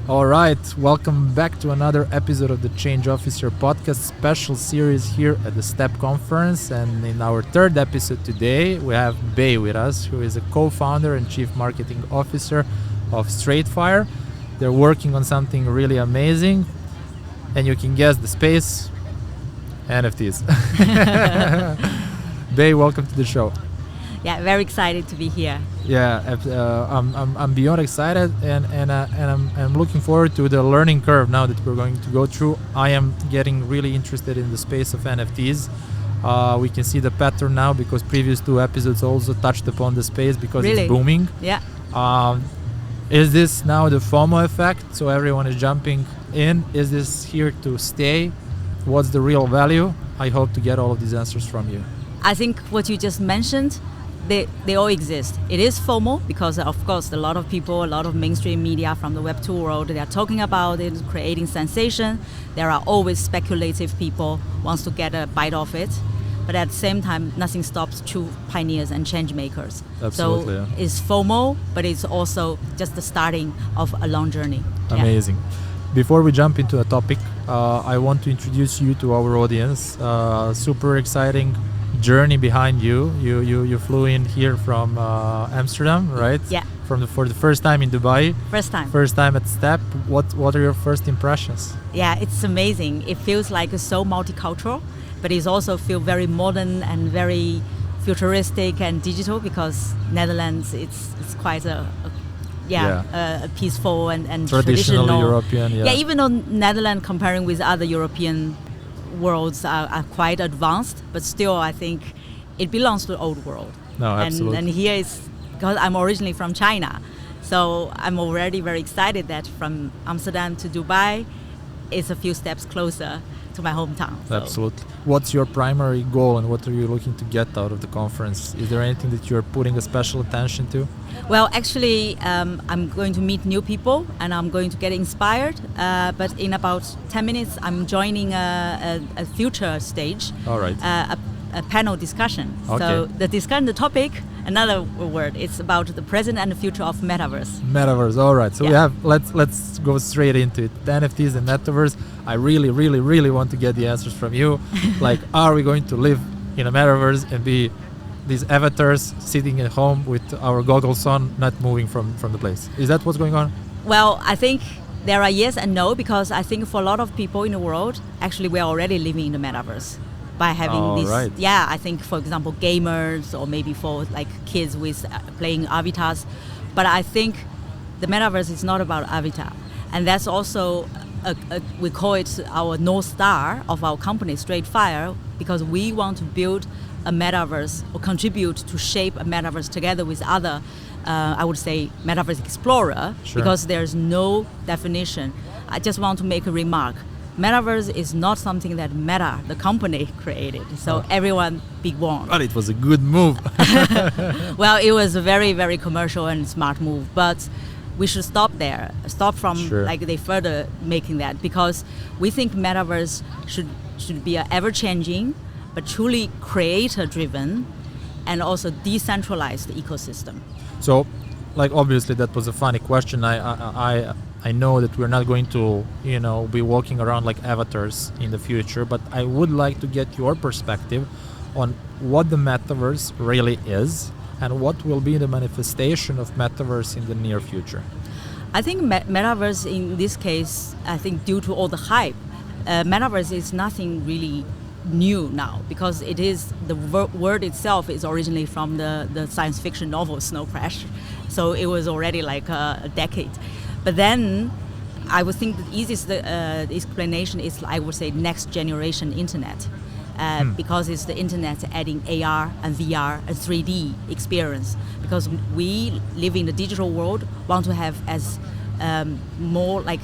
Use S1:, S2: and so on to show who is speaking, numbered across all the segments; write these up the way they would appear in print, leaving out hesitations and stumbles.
S1: All right, welcome back to another episode of the Change Officer podcast special series here at the STEP conference. And in our third episode today, we have Bei with us, who is a co-founder and chief marketing officer of Straightfire. They're working on something really amazing, and you can guess the space, NFTs. Bei, welcome to the show.
S2: Yeah, very excited to be here.
S1: Yeah, I'm beyond excited, and I'm looking forward to the learning curve now that we're going to go through. I am getting really interested in the space of NFTs. We can see the pattern now because previous two episodes also touched upon the space because it's booming.
S2: Yeah.
S1: Is this now the FOMO effect? So everyone is jumping in. Is this here to stay? What's the real value? I hope to get all of these answers from you.
S2: I think what you just mentioned, they all exist. It is FOMO because, of course, a lot of people, a lot of mainstream media from the Web2 world, they are talking about it, creating sensation. There are always speculative people wants to get a bite of it. But at the same time, nothing stops true pioneers and change makers.
S1: Absolutely.
S2: So it's FOMO, but it's also just the starting of a long journey.
S1: Amazing. Yeah. Before we jump into a topic, I want to introduce you to our audience. Super exciting journey behind you. You flew in here from Amsterdam, right?
S2: Yeah.
S1: For the first time in Dubai. First time at STEP. What are your first impressions?
S2: Yeah, it's amazing. It feels like it's so multicultural, but it also feels very modern and very futuristic and digital because Netherlands it's quite a peaceful and
S1: traditional European.
S2: Yeah, even though Netherlands comparing with other European worlds are quite advanced, but still I think it belongs to the old world.
S1: No, absolutely.
S2: And here is because I'm originally from China, so I'm already very excited that from Amsterdam to Dubai is a few steps closer to my hometown. So.
S1: Absolutely. What's your primary goal and what are you looking to get out of the conference? Is there anything that you're putting a special attention to?
S2: Well, actually, I'm going to meet new people and I'm going to get inspired. But in about 10 minutes, I'm joining a future stage.
S1: All right.
S2: A panel discussion.
S1: Okay.
S2: So the topic, another word, it's about the present and the future of Metaverse.
S1: Metaverse, all right. So we have, let's go straight into it. The NFTs and Metaverse. I really want to get the answers from you. Like, are we going to live in a Metaverse and be these avatars sitting at home with our goggles on, not moving from the place? Is that what's going on?
S2: Well, I think there are yes and no, because I think for a lot of people in the world, actually we're already living in the Metaverse. By having this,
S1: right.
S2: Yeah, I think, for example, gamers or maybe for like kids with playing avatars. But I think the Metaverse is not about avatar. And that's also, we call it our North Star of our company, Straightfire, because we want to build a Metaverse or contribute to shape a Metaverse together with other, I would say, Metaverse Explorer,
S1: Sure.
S2: Because there's no definition. I just want to make a remark. Metaverse is not something that Meta, the company, created. So everyone be warned.
S1: But it was a good move.
S2: Well, it was a very, very commercial and smart move. But we should stop there. Stop from they further making that, because we think Metaverse should be an ever-changing, but truly creator-driven, and also decentralized ecosystem.
S1: So, obviously that was a funny question. I know that we're not going to, be walking around like avatars in the future, but I would like to get your perspective on what the metaverse really is and what will be the manifestation of metaverse in the near future.
S2: I think metaverse in this case, I think due to all the hype, metaverse is nothing really new now, because it is the word itself is originally from the science fiction novel Snow Crash, so it was already like a decade. But then I would think the easiest explanation is, I would say, next generation internet, because it's the internet adding AR and VR and 3D experience, because we live in the digital world, want to have as more like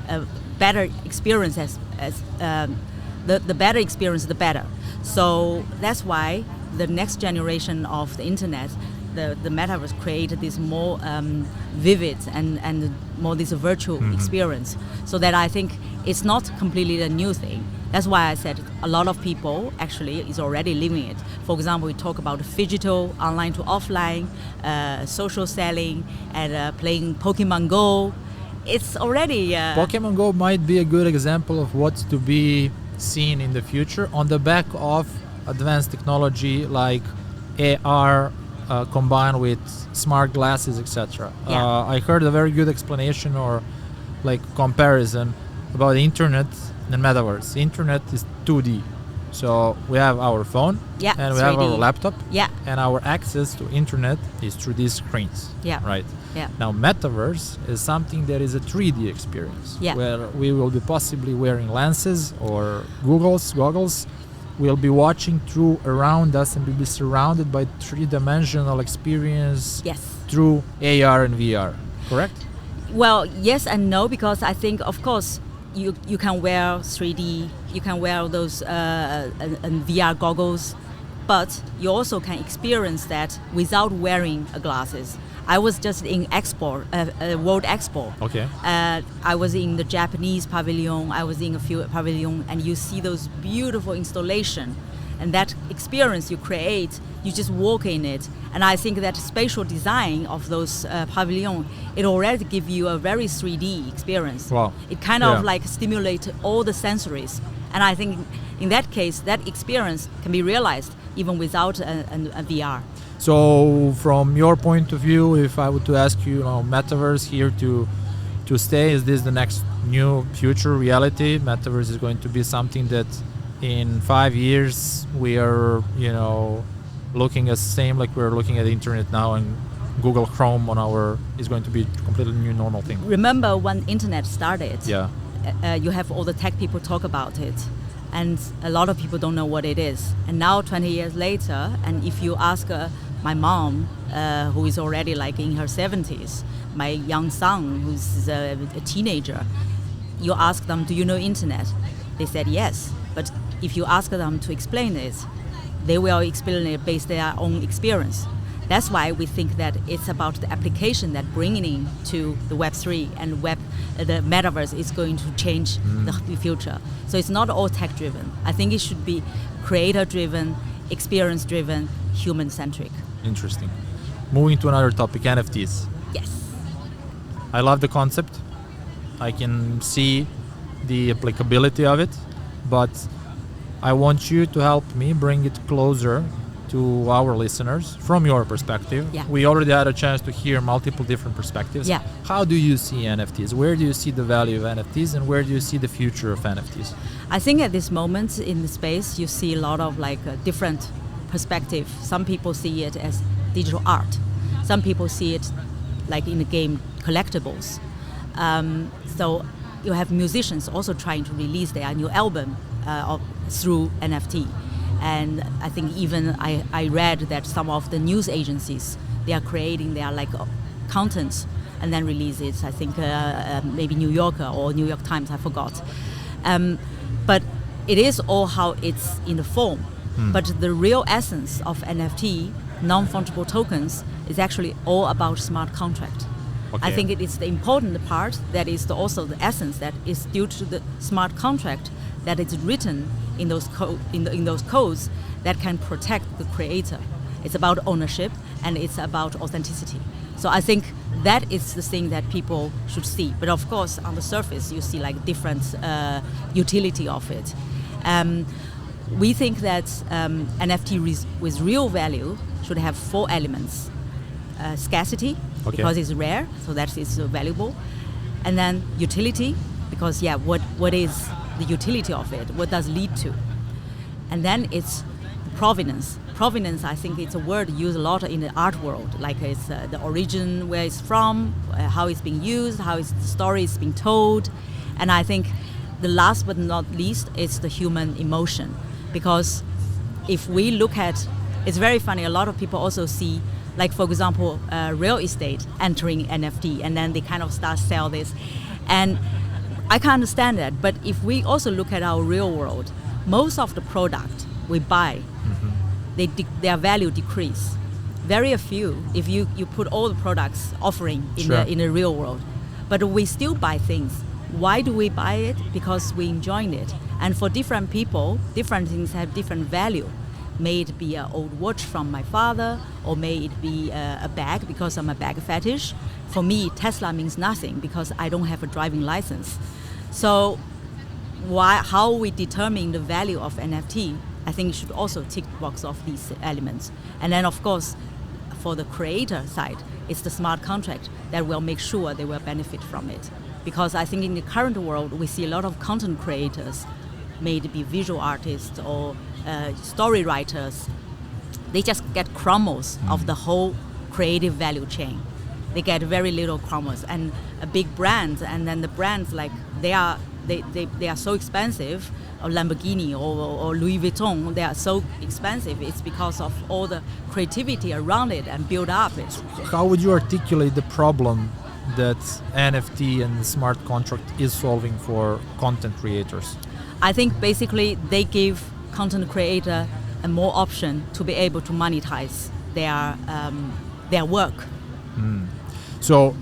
S2: a better experience as the better experience, the better. So that's why the next generation of the internet, the metaverse, created this more vivid and more this virtual experience. So that I think it's not completely a new thing. That's why I said a lot of people actually is already living it. For example, we talk about phygital, online to offline, social selling, and playing Pokemon Go. it's already
S1: Pokemon Go might be a good example of what's to be seen in the future on the back of advanced technology like AR combined with smart glasses, etc.
S2: Yeah.
S1: I heard a very good explanation or like comparison about the internet and metaverse. Internet is 2D. So we have our phone
S2: Yeah,
S1: and we have our
S2: 3D.
S1: laptop
S2: Yeah.
S1: and our access to internet is through these screens.
S2: Yeah.
S1: Right.
S2: Yeah.
S1: Now metaverse is something that is a 3D experience
S2: Yeah.
S1: where we will be possibly wearing lenses or goggles. We'll be watching through around us and we'll be surrounded by three-dimensional experience
S2: Yes.
S1: through AR and VR. Correct?
S2: Well, yes and no, because I think, of course, you can wear 3D, you can wear those VR goggles, but you also can experience that without wearing glasses. I was just in World Expo.
S1: Okay.
S2: I was in the Japanese pavilion, I was in a few pavilions, and you see those beautiful installation. And that experience you create, you just walk in it. And I think that spatial design of those pavilion, it already gives you a very 3D experience.
S1: Wow.
S2: It kind of like stimulates all the sensories. And I think in that case, that experience can be realized even without a VR.
S1: So from your point of view, if I were to ask you, metaverse here to stay, is this the next new future reality? Metaverse is going to be something that in 5 years we are, looking at same like we're looking at the internet now, and Google Chrome is going to be a completely new normal thing.
S2: Remember when internet started?
S1: Yeah.
S2: You have all the tech people talk about it, and a lot of people don't know what it is. And now 20 years later, and if you ask my mom, who is already like in her 70s, my young son who's a teenager, you ask them, do you know internet? They said yes. But if you ask them to explain it, they will explain it based on their own experience. That's why we think that it's about the application that bringing in to the Web3 and the metaverse is going to change the future. So it's not all tech-driven. I think it should be creator-driven, experience-driven, human-centric.
S1: Interesting. Moving to another topic, NFTs.
S2: Yes.
S1: I love the concept. I can see the applicability of it, but I want you to help me bring it closer to our listeners from your perspective.
S2: Yeah.
S1: We already had a chance to hear multiple different perspectives.
S2: Yeah.
S1: How do you see NFTs? Where do you see the value of NFTs and where do you see the future of NFTs?
S2: I think at this moment in the space, you see a lot of different perspective. Some people see it as digital art. Some people see it like in the game collectibles. So you have musicians also trying to release their new album through NFT. And I think even I read that some of the news agencies, they are creating their contents and then release it. I think maybe New Yorker or New York Times, I forgot. But it is all how it's in the form. But the real essence of NFT, non-fungible tokens, is actually all about smart contract.
S1: Okay.
S2: I think it is the important part that is also the essence that is due to the smart contract that is written in those in those codes that can protect the creator. It's about ownership and it's about authenticity. So I think that is the thing that people should see. But of course, on the surface, you see different utility of it. We think that NFT with real value should have 4 elements. Scarcity,
S1: okay,
S2: because it's rare, so that is valuable. And then utility, because what is the utility of it? What does it lead to? And then it's provenance. Provenance, I think it's a word used a lot in the art world, like it's the origin, where it's from, how it's being used, how the story is being told. And I think the last but not least is the human emotion. Because if we look at, it's very funny, a lot of people also see, for example, real estate entering NFT, and then they kind of start sell this. And I can understand that, but if we also look at our real world, most of the product we buy, their value decrease. Very few, if you put all the products offering in the real world. But we still buy things. Why do we buy it? Because we enjoy it. And for different people, different things have different value. May it be an old watch from my father, or may it be a bag because I'm a bag fetish. for me, Tesla means nothing because I don't have a driving license. So how we determine the value of NFT, I think it should also tick the box of these elements. And then, of course, for the creator side, it's the smart contract that will make sure they will benefit from it. Because I think in the current world, we see a lot of content creators, may it be visual artists or story writers, they just get crumbs of the whole creative value chain. They get very little crumbs. And a big brand, and then the brands, like, they are so expensive, or Lamborghini or Louis Vuitton, they are so expensive. It's because of all the creativity around it and build up it.
S1: How would you articulate the problem that NFT and the smart contract is solving for content creators?
S2: I think basically they give content creator a more option to be able to monetize their work.
S1: So,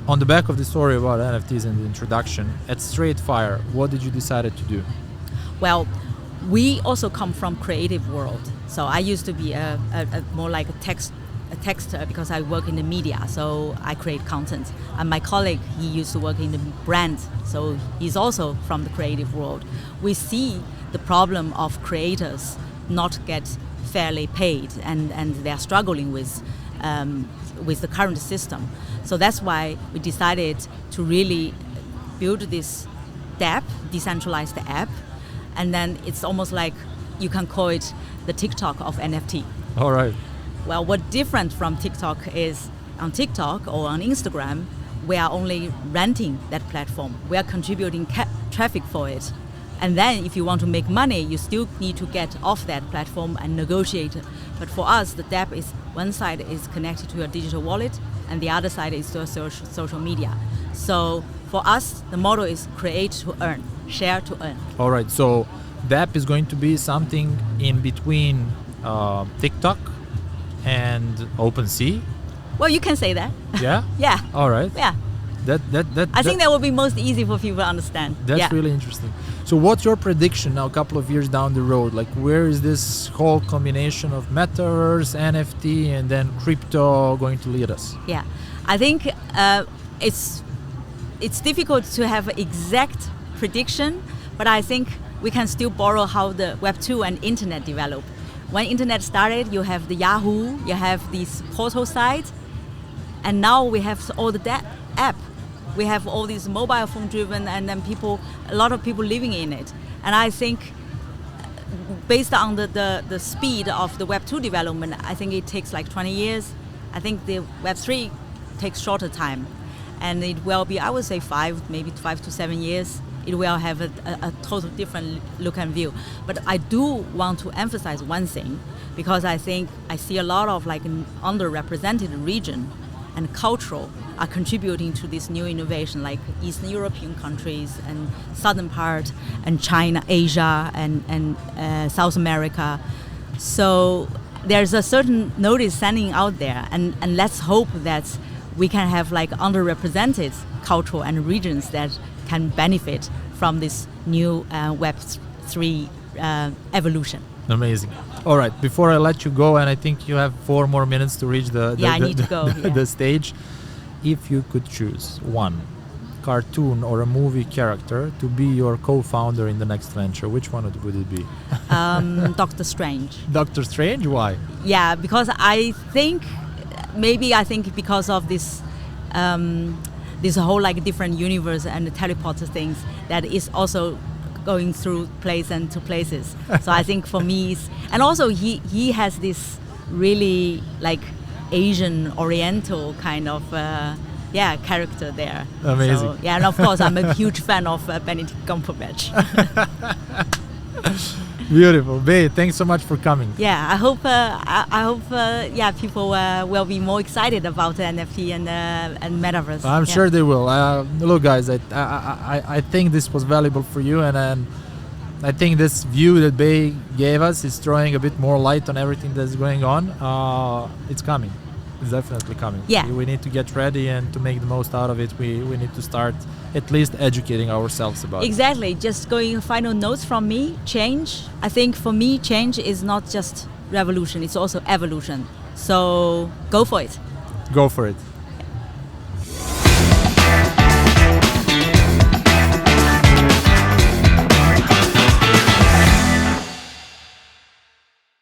S1: on the back of the story about NFTs and the introduction, at Straight Fire, what did you decide to do?
S2: Well, we also come from creative world. So I used to be a more like a texter because I work in the media, so I create content. And my colleague, he used to work in the brand, so he's also from the creative world. We see the problem of creators not get fairly paid, and they're struggling with the current system. So that's why we decided to really build this dApp, decentralized app, and then it's almost like you can call it the TikTok of NFT.
S1: All right.
S2: Well, what's different from TikTok is on TikTok or on Instagram, we are only renting that platform. We are contributing traffic for it. And then if you want to make money, you still need to get off that platform and negotiate. But for us, the dApp is one side is connected to your digital wallet and the other side is to social media. So for us, the model is create to earn, share to earn.
S1: All right, so dApp is going to be something in between TikTok and OpenSea?
S2: Well, you can say that.
S1: Yeah?
S2: Yeah.
S1: All right.
S2: Yeah. I think that will be most easy for people to understand.
S1: That's really interesting. So what's your prediction now, a couple of years down the road? Like, where is this whole combination of Metaverse, NFT, and then crypto going to lead us?
S2: Yeah, I think it's difficult to have an exact prediction, but I think we can still borrow how the Web 2 and Internet developed. When Internet started, you have the Yahoo, you have these portal sites, and now we have all the app. We have all these mobile phone driven, and then a lot of people living in it. And I think based on the speed of the Web 2 development, I think it takes like 20 years. I think the Web 3 takes shorter time. And it will be, I would say, 5 to 7 years. It will have a total different look and view. But I do want to emphasize one thing, because I think I see a lot of like an underrepresented region and cultural are contributing to this new innovation, like Eastern European countries and southern part and China, Asia and South America. So there's a certain notice sending out there, and let's hope that we can have like underrepresented cultural and regions that can benefit from this new Web 3 evolution.
S1: Amazing. All right, before I let you go, and I think you have 4 more minutes to reach the stage. If you could choose one cartoon or a movie character to be your co-founder in the next venture, which one would it be?
S2: Doctor Strange.
S1: Doctor Strange? Why?
S2: Yeah, because I think because of this this whole like different universe and the teleporter things that is also going through place and to places. So I think for me, and also he has this really like Asian Oriental kind of character there.
S1: Amazing.
S2: So, yeah, and of course I'm a huge fan of Benedict Cumberbatch.
S1: Beautiful. Bei, thanks so much for coming.
S2: Yeah, I hope people will be more excited about NFT and Metaverse.
S1: I'm sure they will. Look, guys, I think this was valuable for you, and I think this view that Bei gave us is throwing a bit more light on everything that's going on. It's coming. It's definitely coming.
S2: Yeah.
S1: We need to get ready, and to make the most out of it, we need to start at least educating ourselves about it.
S2: Exactly. Just going final notes from me, change. I think for me, change is not just revolution, it's also evolution. So go for it.
S1: Go for it.